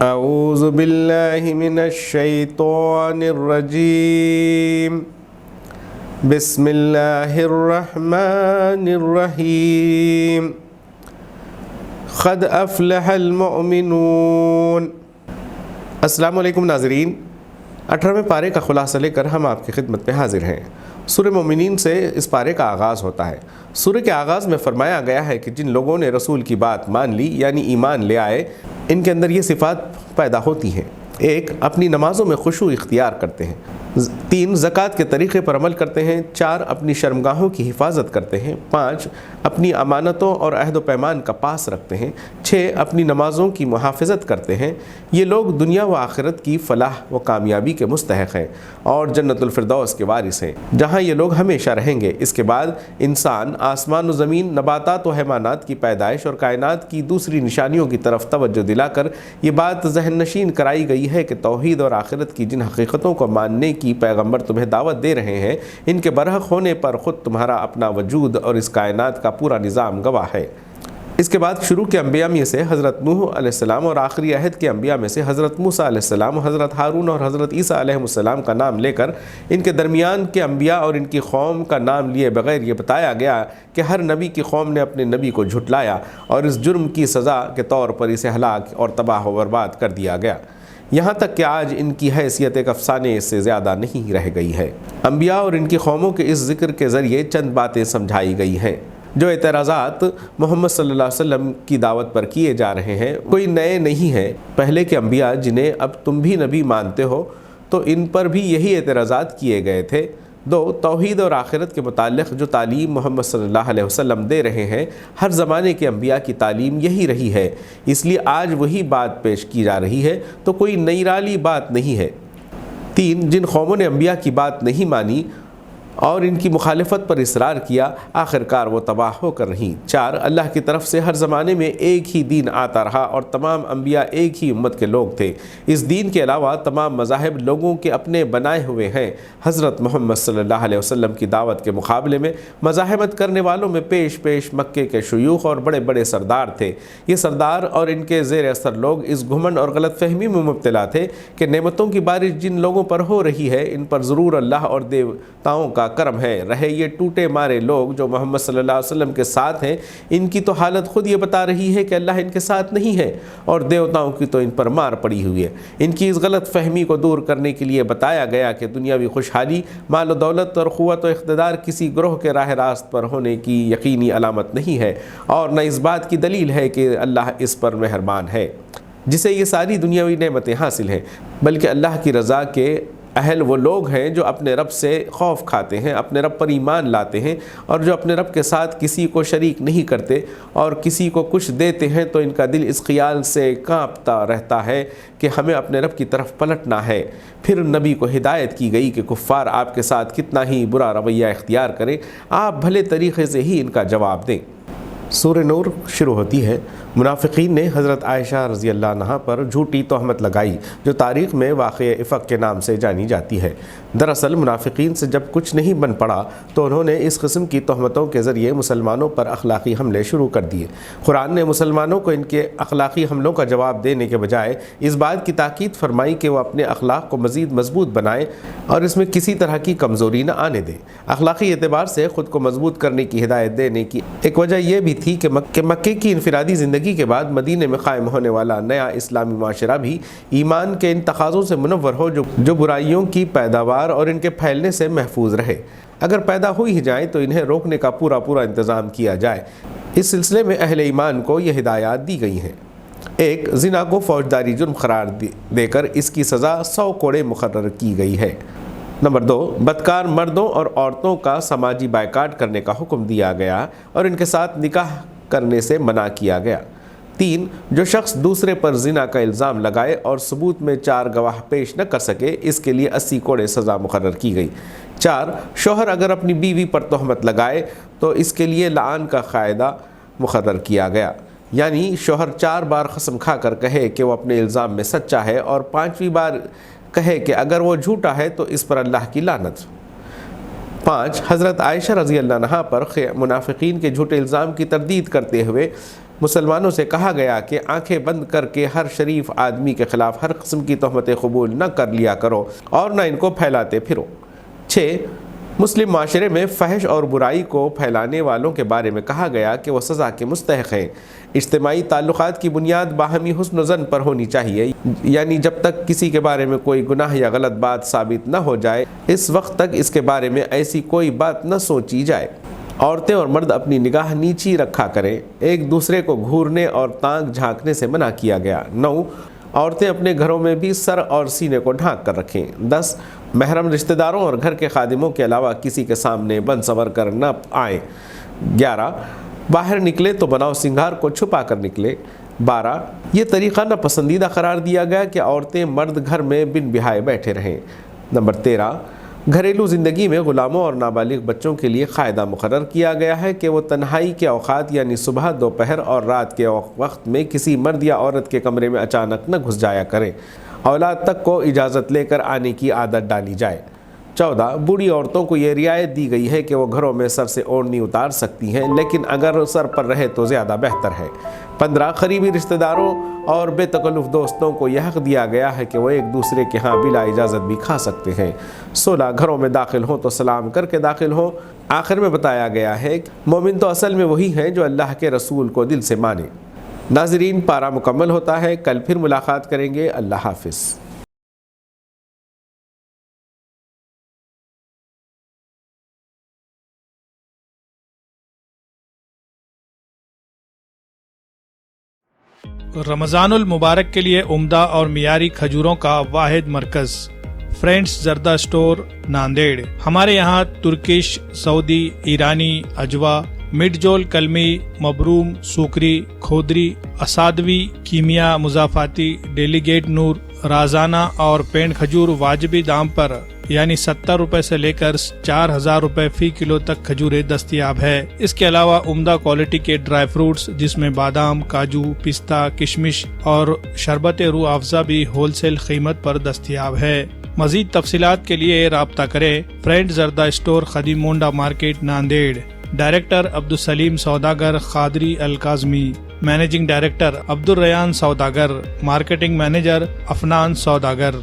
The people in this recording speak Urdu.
اعوذ باللہ من الشیطان الرجیم بسم اللہ الرحمن الرحیم قد افلح المؤمنون۔ السلام علیکم ناظرین، 18ویں پارے کا خلاصہ لے کر ہم آپ کی خدمت میں حاضر ہیں۔ سورہ مومنین سے اس پارے کا آغاز ہوتا ہے۔ سورہ کے آغاز میں فرمایا گیا ہے کہ جن لوگوں نے رسول کی بات مان لی یعنی ایمان لے آئے، ان کے اندر یہ صفات پیدا ہوتی ہیں۔ 1، اپنی نمازوں میں خشوع اختیار کرتے ہیں۔ 3، زکوٰۃ کے طریقے پر عمل کرتے ہیں۔ 4، اپنی شرمگاہوں کی حفاظت کرتے ہیں۔ 5، اپنی امانتوں اور عہد و پیمان کا پاس رکھتے ہیں۔ 6، اپنی نمازوں کی محافظت کرتے ہیں۔ یہ لوگ دنیا و آخرت کی فلاح و کامیابی کے مستحق ہیں اور جنت الفردوس کے وارث ہیں، جہاں یہ لوگ ہمیشہ رہیں گے۔ اس کے بعد انسان، آسمان و زمین، نباتات و حیوانات کی پیدائش اور کائنات کی دوسری نشانیوں کی طرف توجہ دلا کر یہ بات ذہن نشین کرائی گئی ہے کہ توحید اور آخرت کی جن حقیقتوں کو ماننے کی پیغمبر تمہیں دعوت دے رہے ہیں، ان کے برحق ہونے پر خود تمہارا اپنا وجود اور اس کائنات کا پورا نظام گواہ ہے۔ اس کے بعد شروع کے انبیاء میں سے حضرت نوح علیہ السلام اور آخری عہد کے انبیاء میں سے حضرت موسیٰ علیہ السلام، حضرت ہارون اور حضرت عیسیٰ علیہ السلام کا نام لے کر ان کے درمیان کے انبیاء اور ان کی قوم کا نام لیے بغیر یہ بتایا گیا کہ ہر نبی کی قوم نے اپنے نبی کو جھٹلایا اور اس جرم کی سزا کے طور پر اسے ہلاک اور تباہ و برباد کر دیا گیا، یہاں تک کہ آج ان کی حیثیت ایک افسانے سے زیادہ نہیں رہ گئی ہے۔ انبیاء اور ان کی قوموں کے اس ذکر کے ذریعے چند باتیں سمجھائی گئی ہیں۔ جو اعتراضات محمد صلی اللہ علیہ وسلم کی دعوت پر کیے جا رہے ہیں کوئی نئے نہیں ہیں۔ پہلے کے انبیاء جنہیں اب تم بھی نبی مانتے ہو تو ان پر بھی یہی اعتراضات کیے گئے تھے۔ 2، توحید اور آخرت کے متعلق جو تعلیم محمد صلی اللہ علیہ وسلم دے رہے ہیں، ہر زمانے کے انبیاء کی تعلیم یہی رہی ہے، اس لیے آج وہی بات پیش کی جا رہی ہے، تو کوئی نئی بات نہیں ہے۔ 3، جن قوموں نے انبیاء کی بات نہیں مانی اور ان کی مخالفت پر اصرار کیا، آخرکار وہ تباہ ہو کر رہیں۔ 4، اللہ کی طرف سے ہر زمانے میں ایک ہی دین آتا رہا اور تمام انبیاء ایک ہی امت کے لوگ تھے۔ اس دین کے علاوہ تمام مذاہب لوگوں کے اپنے بنائے ہوئے ہیں۔ حضرت محمد صلی اللہ علیہ وسلم کی دعوت کے مقابلے میں مزاحمت کرنے والوں میں پیش مکے کے شیوخ اور بڑے بڑے سردار تھے۔ یہ سردار اور ان کے زیر اثر لوگ اس گھمنڈ اور غلط فہمی میں مبتلا تھے کہ نعمتوں کی بارش جن لوگوں پر ہو رہی ہے ان پر ضرور اللہ اور دیوتاؤں کا کرم ہے۔ رہے یہ ٹوٹے مارے لوگ جو محمد صلی اللہ علیہ وسلم کے ساتھ ہیں، ان کی تو حالت خود یہ بتا رہی ہے کہ اللہ ان کے ساتھ نہیں ہے اور دیوتاؤں کی تو ان پر مار پڑی ہوئی ہے۔ ان کی اس غلط فہمی کو دور کرنے کے لیے بتایا گیا کہ دنیاوی خوشحالی، مال و دولت اور قوت و اقتدار کسی گروہ کے راہ راست پر ہونے کی یقینی علامت نہیں ہے اور نہ اس بات کی دلیل ہے کہ اللہ اس پر مہربان ہے جسے یہ ساری دنیاوی نعمتیں حاصل ہیں، بلکہ اللہ کی رضا کے اہل وہ لوگ ہیں جو اپنے رب سے خوف کھاتے ہیں، اپنے رب پر ایمان لاتے ہیں اور جو اپنے رب کے ساتھ کسی کو شریک نہیں کرتے اور کسی کو کچھ دیتے ہیں تو ان کا دل اس خیال سے کانپتا رہتا ہے کہ ہمیں اپنے رب کی طرف پلٹنا ہے۔ پھر نبی کو ہدایت کی گئی کہ کفار آپ کے ساتھ کتنا ہی برا رویہ اختیار کریں، آپ بھلے طریقے سے ہی ان کا جواب دیں۔ سورہ نور شروع ہوتی ہے۔ منافقین نے حضرت عائشہ رضی اللہ عنہا پر جھوٹی تہمت لگائی جو تاریخ میں واقعہ افق کے نام سے جانی جاتی ہے۔ دراصل منافقین سے جب کچھ نہیں بن پڑا تو انہوں نے اس قسم کی تہمتوں کے ذریعے مسلمانوں پر اخلاقی حملے شروع کر دیے۔ قرآن نے مسلمانوں کو ان کے اخلاقی حملوں کا جواب دینے کے بجائے اس بات کی تاکید فرمائی کہ وہ اپنے اخلاق کو مزید مضبوط بنائیں اور اس میں کسی طرح کی کمزوری نہ آنے دیں۔ اخلاقی اعتبار سے خود کو مضبوط کرنے کی ہدایت دینے کی ایک وجہ یہ بھی تھی کہ مکے کی انفرادی زندگی کے بعد مدینے میں قائم ہونے والا نیا اسلامی معاشرہ بھی ایمان کے ان تقاضوں سے منور ہو جو برائیوں کی پیداوار اور ان کے پھیلنے سے محفوظ رہے۔ اگر پیدا ہوئی ہی جائیں تو انہیں روکنے کا پورا انتظام کیا جائے۔ اس سلسلے میں اہل ایمان کو یہ ہدایات دی گئی ہیں۔ 1، زنا کو فوجداری جرم قرار دے کر اس کی سزا 100 کوڑے مقرر کی گئی ہے۔ نمبر 2، بدکار مردوں اور عورتوں کا سماجی بائیکاٹ کرنے کا حکم دیا گیا اور ان کے ساتھ نکاح کرنے سے منع کیا گیا۔ 3، جو شخص دوسرے پر زنا کا الزام لگائے اور ثبوت میں 4 گواہ پیش نہ کر سکے اس کے لیے 80 کوڑے سزا مقرر کی گئی۔ 4، شوہر اگر اپنی بیوی پر تہمت لگائے تو اس کے لیے لعان کا قاعدہ مقرر کیا گیا، یعنی شوہر 4 بار قسم کھا کر کہے کہ وہ اپنے الزام میں سچا ہے اور 5ویں بار کہے کہ اگر وہ جھوٹا ہے تو اس پر اللہ کی لعنت۔ 5، حضرت عائشہ رضی اللہ عنہا پر منافقین کے جھوٹے الزام کی تردید کرتے ہوئے مسلمانوں سے کہا گیا کہ آنکھیں بند کر کے ہر شریف آدمی کے خلاف ہر قسم کی تہمتیں قبول نہ کر لیا کرو اور نہ ان کو پھیلاتے پھرو۔ 6. مسلم معاشرے میں فحش اور برائی کو پھیلانے والوں کے بارے میں کہا گیا کہ وہ سزا کے مستحق ہیں۔ اجتماعی تعلقات کی بنیاد باہمی حسن و ظن پر ہونی چاہیے، یعنی جب تک کسی کے بارے میں کوئی گناہ یا غلط بات ثابت نہ ہو جائے اس وقت تک اس کے بارے میں ایسی کوئی بات نہ سوچی جائے۔ عورتیں اور مرد اپنی نگاہ نیچی رکھا کریں، ایک دوسرے کو گھورنے اور تانک جھانکنے سے منع کیا گیا۔ 9. عورتیں اپنے گھروں میں بھی سر اور سینے کو ڈھانک کر رکھیں۔ 10. محرم رشتہ داروں اور گھر کے خادموں کے علاوہ کسی کے سامنے بن سنور کر نہ آئیں۔ 11. باہر نکلے تو بناؤ سنگھار کو چھپا کر نکلے۔ 12. یہ طریقہ ناپسندیدہ قرار دیا گیا کہ عورتیں مرد گھر میں بن بہائے بیٹھے رہیں۔ نمبر 13. گھریلو زندگی میں غلاموں اور نابالغ بچوں کے لیے قاعدہ مقرر کیا گیا ہے کہ وہ تنہائی کے اوقات یعنی صبح، دوپہر اور رات کے وقت میں کسی مرد یا عورت کے کمرے میں اچانک نہ گھس جایا کریں۔ اولاد تک کو اجازت لے کر آنے کی عادت ڈالی جائے۔ 14. بوڑھی عورتوں کو یہ رعایت دی گئی ہے کہ وہ گھروں میں سر سے اوڑھنی اتار سکتی ہیں، لیکن اگر سر پر رہے تو زیادہ بہتر ہے۔ 15. قریبی رشتہ داروں اور بے تکلف دوستوں کو یہ حق دیا گیا ہے کہ وہ ایک دوسرے کے ہاں بلا اجازت بھی کھا سکتے ہیں۔ 16. گھروں میں داخل ہوں تو سلام کر کے داخل ہوں۔ آخر میں بتایا گیا ہے کہ مومن تو اصل میں وہی ہے جو اللہ کے رسول کو دل سے مانے۔ ناظرین، پارہ مکمل ہوتا ہے، کل پھر ملاقات کریں گے۔ اللہ حافظ۔ رمضان المبارک کے لیے عمدہ اور معیاری کھجوروں کا واحد مرکز فرینڈز زردہ اسٹور ناندیڑ۔ ہمارے یہاں ترکش، سعودی، ایرانی، اجوا، مڈ جول کلمی، مبروم، سوکری، کھودری، اسادوی، کیمیا، مضافاتی، ڈیلیگیٹ نور، رازانہ اور پینٹ کھجور واجبی دام پر یعنی 70 روپے سے لے کر 4000 روپے فی کلو تک کھجوریں دستیاب ہے۔ اس کے علاوہ عمدہ کوالٹی کے ڈرائی فروٹس جس میں بادام، کاجو، پستہ، کشمش اور شربت روح افزا بھی ہول سیل قیمت پر دستیاب ہے۔ مزید تفصیلات کے لیے رابطہ کریں۔ فرینڈ زردہ اسٹور خدیم مونڈا مارکیٹ ناندیڑ۔ ڈائریکٹر عبدالسلیم سوداگر قادری الکاظمی، مینیجنگ ڈائریکٹر عبدالریان سوداگر، مارکیٹنگ مینیجر افنان سوداگر۔